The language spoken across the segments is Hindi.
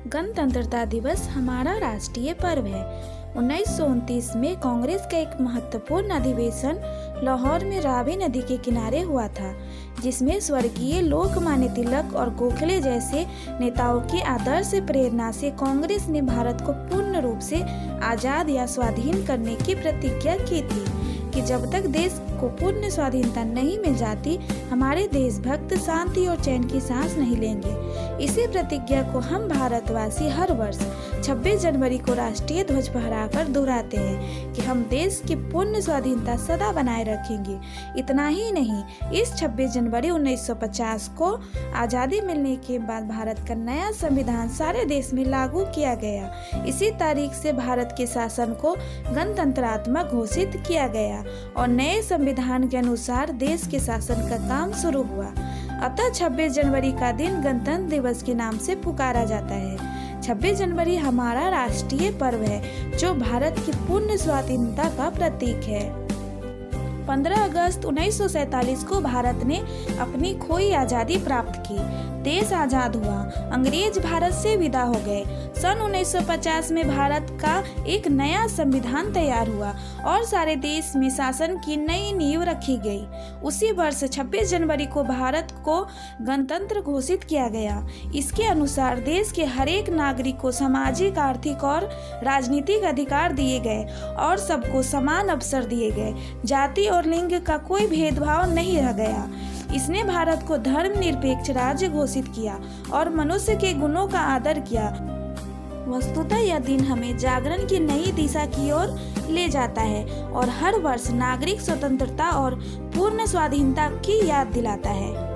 गणतंत्रता दिवस हमारा राष्ट्रीय पर्व है। 1929 में कांग्रेस का एक महत्वपूर्ण अधिवेशन लाहौर में रावी नदी के किनारे हुआ था, जिसमें स्वर्गीय लोकमान्य तिलक और गोखले जैसे नेताओं की आदर्श प्रेरणा से कांग्रेस ने भारत को पूर्ण रूप से आज़ाद या स्वाधीन करने की प्रतिज्ञा की थी कि जब तक देश को पूर्ण स्वाधीनता नहीं मिल जाती, हमारे देशभक्त शांति और चैन की सांस नहीं लेंगे। इसी प्रतिज्ञा को हम भारतवासी हर वर्ष 26 जनवरी को राष्ट्रीय ध्वज फहराकर दोहराते हैं कि हम देश की पूर्ण स्वाधीनता सदा बनाए रखेंगे। इतना ही नहीं, इस 26 जनवरी 1950 को आज़ादी मिलने के बाद भारत का नया संविधान सारे देश में लागू किया गया। इसी तारीख से भारत के शासन को गणतंत्रात्मक घोषित किया गया और नए संविधान के अनुसार देश के शासन का काम शुरू हुआ। अतः 26 जनवरी का दिन गणतंत्र दिवस के नाम से पुकारा जाता है। 26 जनवरी हमारा राष्ट्रीय पर्व है, जो भारत की पूर्ण स्वाधीनता का प्रतीक है। 15 अगस्त 1947 को भारत ने अपनी खोई आज़ादी प्राप्त की। देश आज़ाद हुआ, अंग्रेज भारत से विदा हो गए। सन 1950 में भारत का एक नया संविधान तैयार हुआ और सारे देश में शासन की नई नींव रखी गई। उसी वर्ष 26 जनवरी को भारत को गणतंत्र घोषित किया गया। इसके अनुसार देश के हर एक नागरिक को सामाजिक, आर्थिक और राजनीतिक अधिकार दिए गए और सबको समान अवसर दिए गए। जाति और लिंग का कोई भेदभाव नहीं रह गया। इसने भारत को धर्मनिरपेक्ष राज्य घोषित किया और मनुष्य के गुणों का आदर किया। वस्तुतः यह दिन हमें जागरण की नई दिशा की ओर ले जाता है और हर वर्ष नागरिक स्वतंत्रता और पूर्ण स्वाधीनता की याद दिलाता है।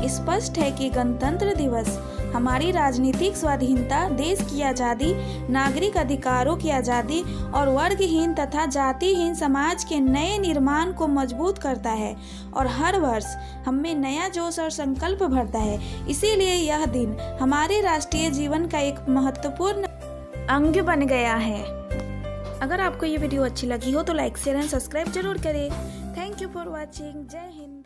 स्पष्ट है कि गणतंत्र दिवस हमारी राजनीतिक स्वाधीनता, देश की आज़ादी, नागरिक अधिकारों की आज़ादी और वर्गहीन तथा जातिहीन समाज के नए निर्माण को मजबूत करता है और हर वर्ष हमें नया जोश और संकल्प भरता है। इसीलिए यह दिन हमारे राष्ट्रीय जीवन का एक महत्वपूर्ण अंग बन गया है। अगर आपको ये वीडियो अच्छी लगी हो तो लाइक, शेयर एंड सब्सक्राइब जरूर करें। Thank you for watching. जय हिंद।